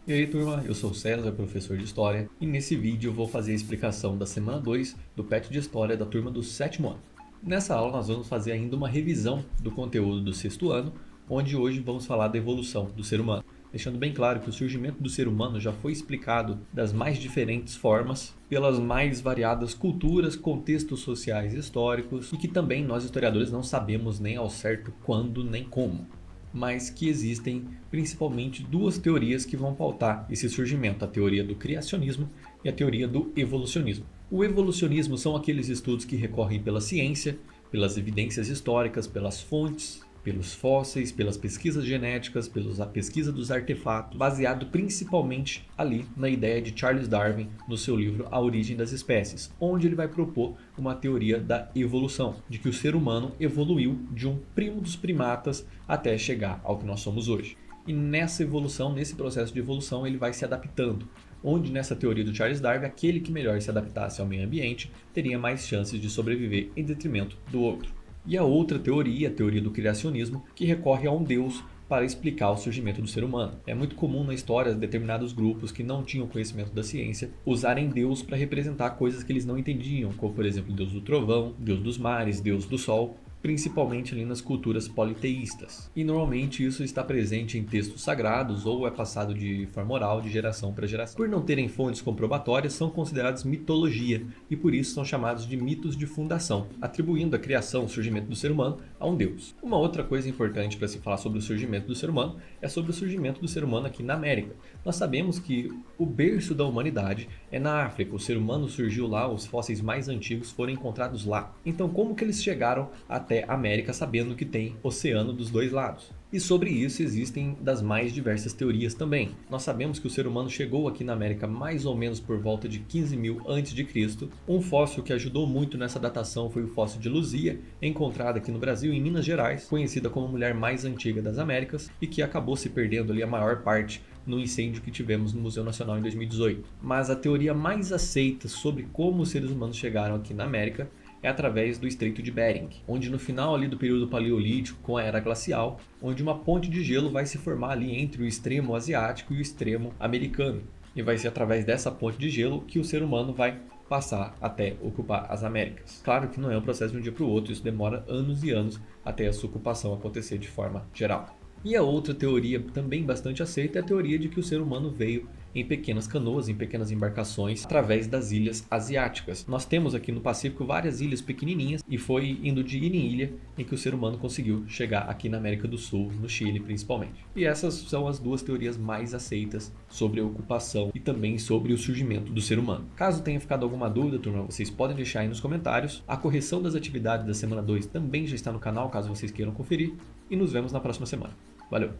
E aí, turma, eu sou o César, professor de História, e nesse vídeo eu vou fazer a explicação da semana 2 do PET de História da turma do sétimo ano. Nessa aula nós vamos fazer ainda uma revisão do conteúdo do sexto ano, onde hoje vamos falar da evolução do ser humano. Deixando bem claro que o surgimento do ser humano já foi explicado das mais diferentes formas, pelas mais variadas culturas, contextos sociais e históricos, e que também nós historiadores não sabemos nem ao certo quando nem como, mas que existem principalmente duas teorias que vão pautar esse surgimento: a teoria do criacionismo e a teoria do evolucionismo. O evolucionismo são aqueles estudos que recorrem pela ciência, pelas evidências históricas, pelas fontes, pelos fósseis, pelas pesquisas genéticas, pela pesquisa dos artefatos, baseado principalmente ali na ideia de Charles Darwin no seu livro A Origem das Espécies, onde ele vai propor uma teoria da evolução, de que o ser humano evoluiu de um primo dos primatas até chegar ao que nós somos hoje. E nessa evolução, nesse processo de evolução, ele vai se adaptando, onde nessa teoria do Charles Darwin, aquele que melhor se adaptasse ao meio ambiente teria mais chances de sobreviver em detrimento do outro. E a outra teoria, a teoria do criacionismo, que recorre a um deus para explicar o surgimento do ser humano. É muito comum na história determinados grupos que não tinham conhecimento da ciência usarem Deus para representar coisas que eles não entendiam, como por exemplo Deus do trovão, Deus dos mares, Deus do sol, principalmente ali nas culturas politeístas. E normalmente isso está presente em textos sagrados ou é passado de forma oral de geração para geração. Por não terem fontes comprobatórias, são considerados mitologia e por isso são chamados de mitos de fundação, atribuindo a criação, o surgimento do ser humano a um deus. Uma outra coisa importante para se falar sobre o surgimento do ser humano é sobre o surgimento do ser humano aqui na América. Nós sabemos que o berço da humanidade é na África, o ser humano surgiu lá, os fósseis mais antigos foram encontrados lá. Então como que eles chegaram até a América sabendo que tem oceano dos dois lados? E sobre isso existem das mais diversas teorias também. Nós sabemos que o ser humano chegou aqui na América mais ou menos por volta de 15.000 a.C. Um fóssil que ajudou muito nessa datação foi o fóssil de Luzia, encontrado aqui no Brasil, em Minas Gerais, conhecida como a mulher mais antiga das Américas e que acabou se perdendo ali a maior parte no incêndio que tivemos no Museu Nacional em 2018. Mas a teoria mais aceita sobre como os seres humanos chegaram aqui na América é através do Estreito de Bering, onde no final ali do período paleolítico com a era glacial, onde uma ponte de gelo vai se formar ali entre o extremo asiático e o extremo americano. E vai ser através dessa ponte de gelo que o ser humano vai passar até ocupar as Américas. Claro que não é um processo de um dia para o outro, isso demora anos e anos até essa ocupação acontecer de forma geral. E a outra teoria também bastante aceita é a teoria de que o ser humano veio em pequenas canoas, em pequenas embarcações, através das ilhas asiáticas. Nós temos aqui no Pacífico várias ilhas pequenininhas e foi indo de ilha em ilha em que o ser humano conseguiu chegar aqui na América do Sul, no Chile principalmente. E essas são as duas teorias mais aceitas sobre a ocupação e também sobre o surgimento do ser humano. Caso tenha ficado alguma dúvida, turma, vocês podem deixar aí nos comentários. A correção das atividades da semana 2 também já está no canal, caso vocês queiram conferir. E nos vemos na próxima semana. Valeu!